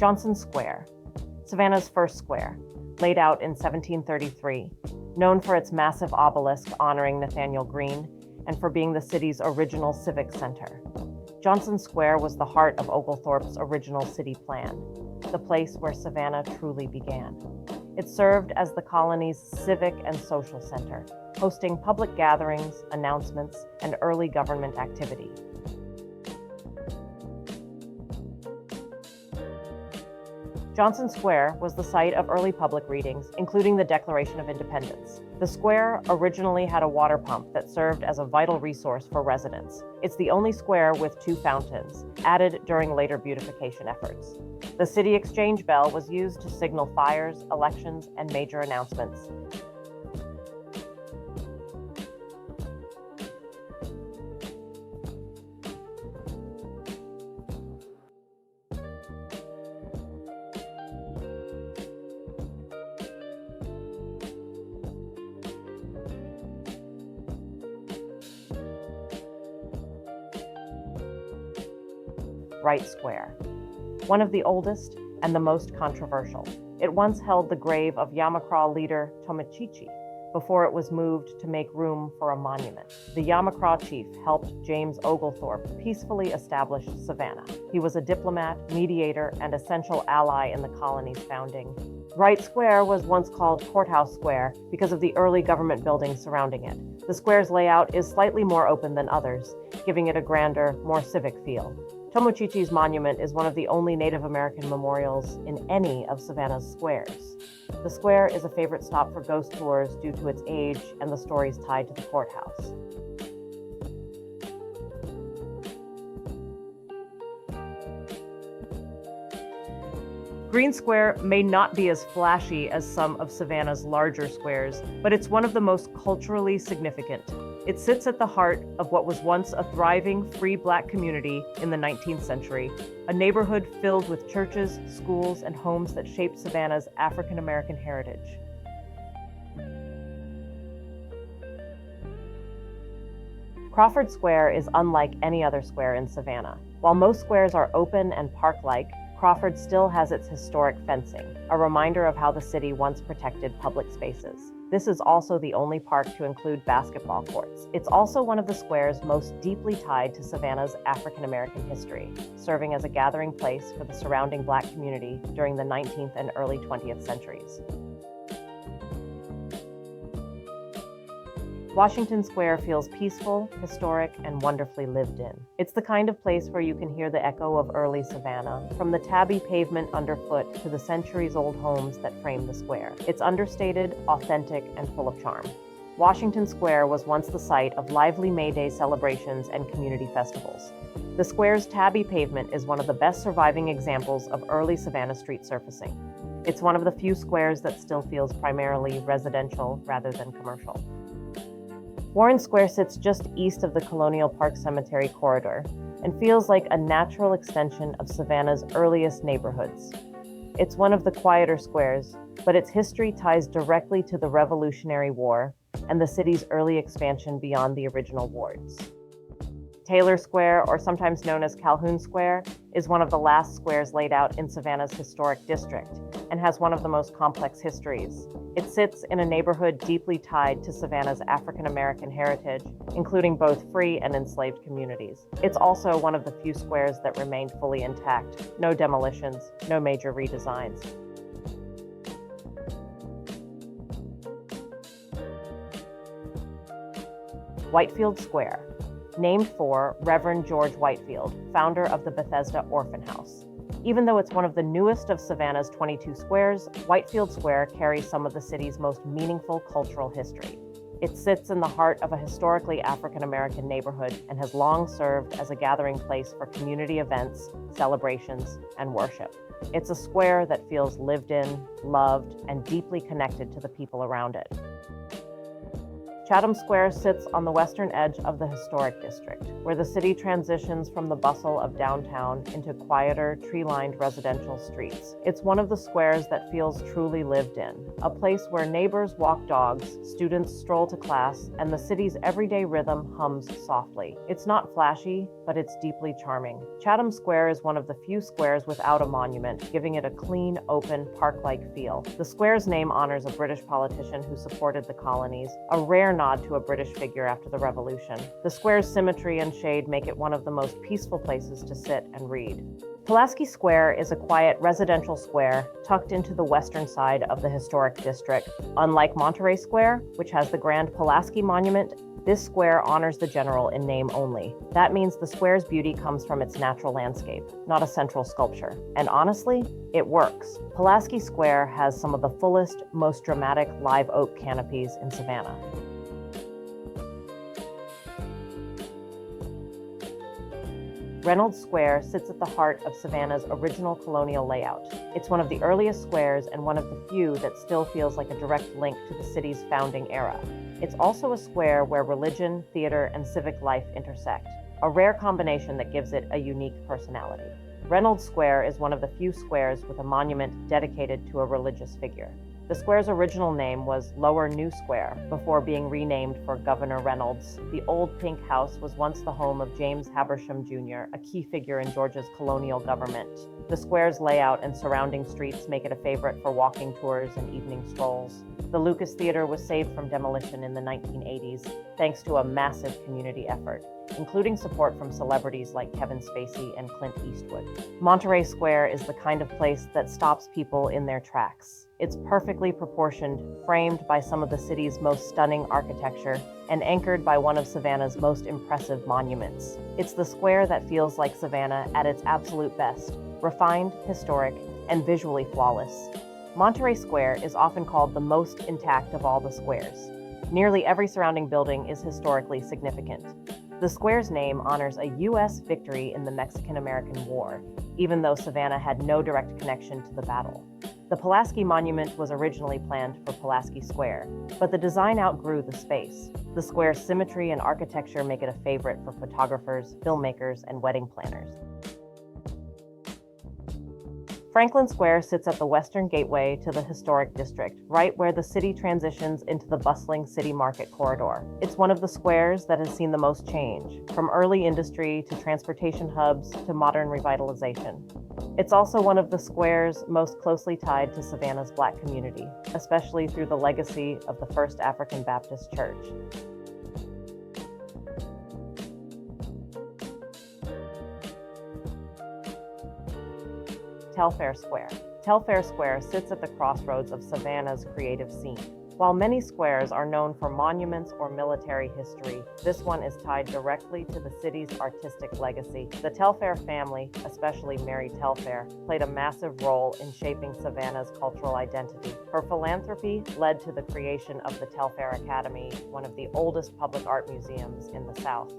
Johnson Square, Savannah's first square, laid out in 1733, known for its massive obelisk honoring Nathaniel Greene and for being the city's original civic center. Johnson Square was the heart of Oglethorpe's original city plan, the place where Savannah truly began. It served as the colony's civic and social center, hosting public gatherings, announcements, and early government activity. Johnson Square was the site of early public readings, including the Declaration of Independence. The square originally had a water pump that served as a vital resource for residents. It's the only square with 2 fountains, added during later beautification efforts. The City Exchange Bell was used to signal fires, elections, and major announcements. Wright Square, one of the oldest and the most controversial. It once held the grave of Yamacraw leader Tomochichi before it was moved to make room for a monument. The Yamacraw chief helped James Oglethorpe peacefully establish Savannah. He was a diplomat, mediator, and essential ally in the colony's founding. Wright Square was once called Courthouse Square because of the early government buildings surrounding it. The square's layout is slightly more open than others, giving it a grander, more civic feel. Tomochichi's monument is one of the only Native American memorials in any of Savannah's squares. The square is a favorite stop for ghost tours due to its age and the stories tied to the courthouse. Green Square may not be as flashy as some of Savannah's larger squares, but it's one of the most culturally significant. It sits at the heart of what was once a thriving, free Black community in the 19th century, a neighborhood filled with churches, schools, and homes that shaped Savannah's African American heritage. Crawford Square is unlike any other square in Savannah. While most squares are open and park-like, Crawford still has its historic fencing, a reminder of how the city once protected public spaces. This is also the only park to include basketball courts. It's also one of the squares most deeply tied to Savannah's African American history, serving as a gathering place for the surrounding Black community during the 19th and early 20th centuries. Washington Square feels peaceful, historic, and wonderfully lived in. It's the kind of place where you can hear the echo of early Savannah, from the tabby pavement underfoot to the centuries-old homes that frame the square. It's understated, authentic, and full of charm. Washington Square was once the site of lively May Day celebrations and community festivals. The square's tabby pavement is one of the best surviving examples of early Savannah street surfacing. It's one of the few squares that still feels primarily residential rather than commercial. Warren Square sits just east of the Colonial Park Cemetery corridor and feels like a natural extension of Savannah's earliest neighborhoods. It's one of the quieter squares, but its history ties directly to the Revolutionary War and the city's early expansion beyond the original wards. Taylor Square, or sometimes known as Calhoun Square, is one of the last squares laid out in Savannah's historic district and has one of the most complex histories. It sits in a neighborhood deeply tied to Savannah's African American heritage, including both free and enslaved communities. It's also one of the few squares that remained fully intact. No demolitions, no major redesigns. Whitefield Square, named for Reverend George Whitefield, founder of the Bethesda Orphan House. Even though it's one of the newest of Savannah's 22 squares, Whitefield Square carries some of the city's most meaningful cultural history. It sits in the heart of a historically African American neighborhood and has long served as a gathering place for community events, celebrations, and worship. It's a square that feels lived in, loved, and deeply connected to the people around it. Chatham Square sits on the western edge of the historic district, where the city transitions from the bustle of downtown into quieter, tree-lined residential streets. It's one of the squares that feels truly lived in, a place where neighbors walk dogs, students stroll to class, and the city's everyday rhythm hums softly. It's not flashy, but it's deeply charming. Chatham Square is one of the few squares without a monument, giving it a clean, open, park-like feel. The square's name honors a British politician who supported the colonies, a rare nod to a British figure after the Revolution. The square's symmetry and shade make it one of the most peaceful places to sit and read. Pulaski Square is a quiet residential square tucked into the western side of the historic district. Unlike Monterey Square, which has the grand Pulaski Monument, this square honors the general in name only. That means the square's beauty comes from its natural landscape, not a central sculpture. And honestly, it works. Pulaski Square has some of the fullest, most dramatic live oak canopies in Savannah. Reynolds Square sits at the heart of Savannah's original colonial layout. It's one of the earliest squares and one of the few that still feels like a direct link to the city's founding era. It's also a square where religion, theater, and civic life intersect, a rare combination that gives it a unique personality. Reynolds Square is one of the few squares with a monument dedicated to a religious figure. The square's original name was Lower New Square, before being renamed for Governor Reynolds. The old pink house was once the home of James Habersham Jr., a key figure in Georgia's colonial government. The square's layout and surrounding streets make it a favorite for walking tours and evening strolls. The Lucas Theater was saved from demolition in the 1980s, thanks to a massive community effort, including support from celebrities like Kevin Spacey and Clint Eastwood. Monterey Square is the kind of place that stops people in their tracks. It's perfectly proportioned, framed by some of the city's most stunning architecture, and anchored by one of Savannah's most impressive monuments. It's the square that feels like Savannah at its absolute best, refined, historic, and visually flawless. Monterey Square is often called the most intact of all the squares. Nearly every surrounding building is historically significant. The square's name honors a U.S. victory in the Mexican-American War, even though Savannah had no direct connection to the battle. The Pulaski Monument was originally planned for Pulaski Square, but the design outgrew the space. The square's symmetry and architecture make it a favorite for photographers, filmmakers, and wedding planners. Franklin Square sits at the western gateway to the historic district, right where the city transitions into the bustling city market corridor. It's one of the squares that has seen the most change, from early industry to transportation hubs to modern revitalization. It's also one of the squares most closely tied to Savannah's Black community, especially through the legacy of the First African Baptist Church. Telfair Square. Telfair Square sits at the crossroads of Savannah's creative scene. While many squares are known for monuments or military history, this one is tied directly to the city's artistic legacy. The Telfair family, especially Mary Telfair, played a massive role in shaping Savannah's cultural identity. Her philanthropy led to the creation of the Telfair Academy, one of the oldest public art museums in the South.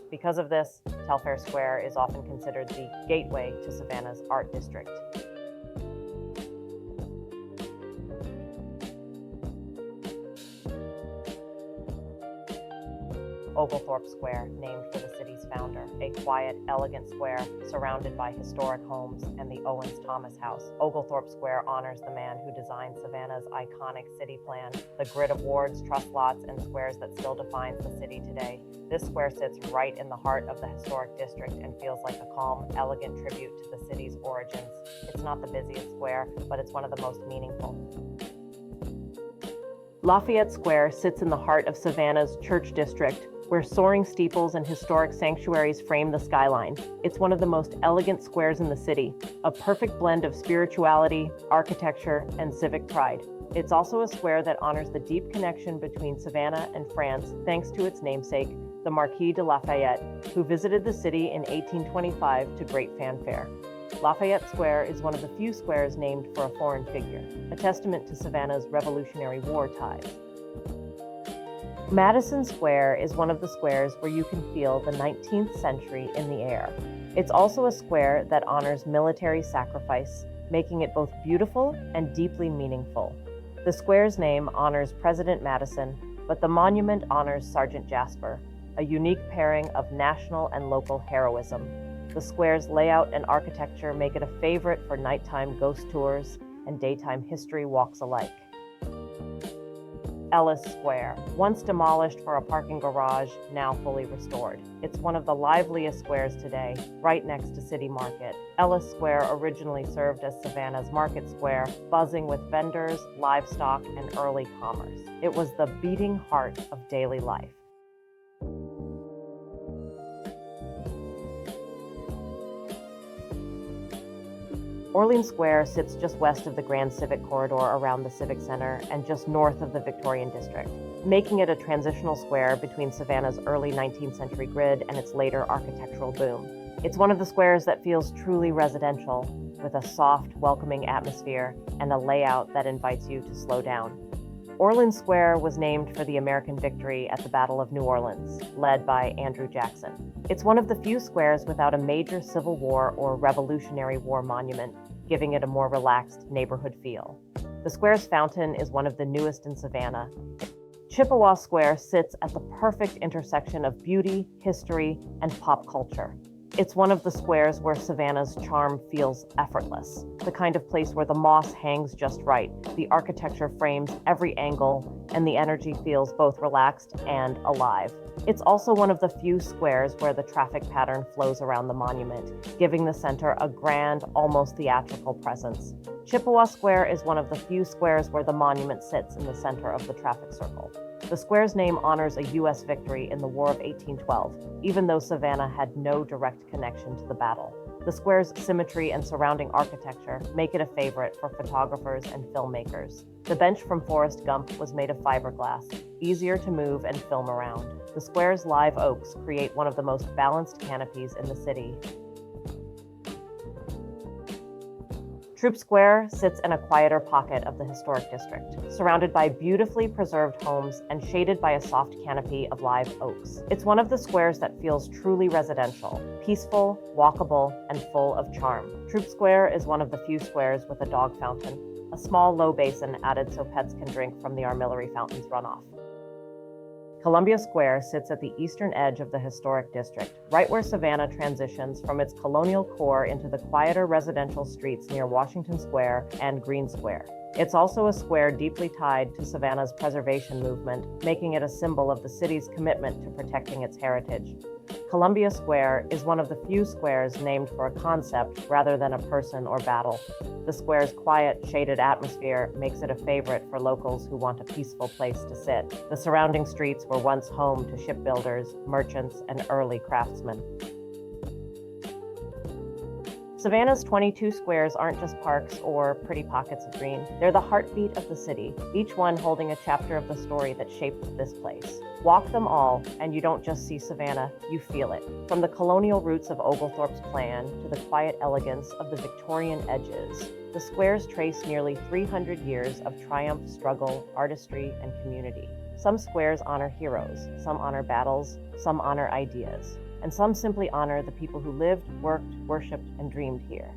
Because of this, Telfair Square is often considered the gateway to Savannah's art district. Oglethorpe Square, named for the city's founder, a quiet, elegant square surrounded by historic homes and the Owens Thomas House. Oglethorpe Square honors the man who designed Savannah's iconic city plan, the grid of wards, trust lots, and squares that still defines the city today. This square sits right in the heart of the historic district and feels like a calm, elegant tribute to the city's origins. It's not the busiest square, but it's one of the most meaningful. Lafayette Square sits in the heart of Savannah's Church District, where soaring steeples and historic sanctuaries frame the skyline. It's one of the most elegant squares in the city, a perfect blend of spirituality, architecture, and civic pride. It's also a square that honors the deep connection between Savannah and France thanks to its namesake, the Marquis de Lafayette, who visited the city in 1825 to great fanfare. Lafayette Square is one of the few squares named for a foreign figure, a testament to Savannah's Revolutionary War ties. Madison Square is one of the squares where you can feel the 19th century in the air. It's also a square that honors military sacrifice, making it both beautiful and deeply meaningful. The square's name honors President Madison, but the monument honors Sergeant Jasper, a unique pairing of national and local heroism. The square's layout and architecture make it a favorite for nighttime ghost tours and daytime history walks alike. Ellis Square, once demolished for a parking garage, now fully restored. It's one of the liveliest squares today, right next to City Market. Ellis Square originally served as Savannah's market square, buzzing with vendors, livestock, and early commerce. It was the beating heart of daily life. Orleans Square sits just west of the Grand Civic Corridor around the Civic Center and just north of the Victorian District, making it a transitional square between Savannah's early 19th century grid and its later architectural boom. It's one of the squares that feels truly residential, with a soft, welcoming atmosphere and a layout that invites you to slow down. Orleans Square was named for the American victory at the Battle of New Orleans, led by Andrew Jackson. It's one of the few squares without a major Civil War or Revolutionary War monument, giving it a more relaxed neighborhood feel. The square's fountain is one of the newest in Savannah. Chippewa Square sits at the perfect intersection of beauty, history, and pop culture. It's one of the squares where Savannah's charm feels effortless, the kind of place where the moss hangs just right, the architecture frames every angle, and the energy feels both relaxed and alive. It's also one of the few squares where the traffic pattern flows around the monument, giving the center a grand, almost theatrical presence. Chippewa Square is one of the few squares where the monument sits in the center of the traffic circle. The square's name honors a U.S. victory in the War of 1812, even though Savannah had no direct connection to the battle. The square's symmetry and surrounding architecture make it a favorite for photographers and filmmakers. The bench from Forrest Gump was made of fiberglass, easier to move and film around. The square's live oaks create one of the most balanced canopies in the city. Troop Square sits in a quieter pocket of the historic district, surrounded by beautifully preserved homes and shaded by a soft canopy of live oaks. It's one of the squares that feels truly residential, peaceful, walkable, and full of charm. Troop Square is one of the few squares with a dog fountain, a small low basin added so pets can drink from the armillary fountain's runoff. Columbia Square sits at the eastern edge of the historic district, right where Savannah transitions from its colonial core into the quieter residential streets near Washington Square and Green Square. It's also a square deeply tied to Savannah's preservation movement, making it a symbol of the city's commitment to protecting its heritage. Columbia Square is one of the few squares named for a concept rather than a person or battle. The square's quiet, shaded atmosphere makes it a favorite for locals who want a peaceful place to sit. The surrounding streets were once home to shipbuilders, merchants, and early craftsmen. Savannah's 22 squares aren't just parks or pretty pockets of green. They're the heartbeat of the city, each one holding a chapter of the story that shaped this place. Walk them all, and you don't just see Savannah, you feel it. From the colonial roots of Oglethorpe's plan to the quiet elegance of the Victorian edges, the squares trace nearly 300 years of triumph, struggle, artistry, and community. Some squares honor heroes, some honor battles, some honor ideas, and some simply honor the people who lived, worked, worshipped, and dreamed here.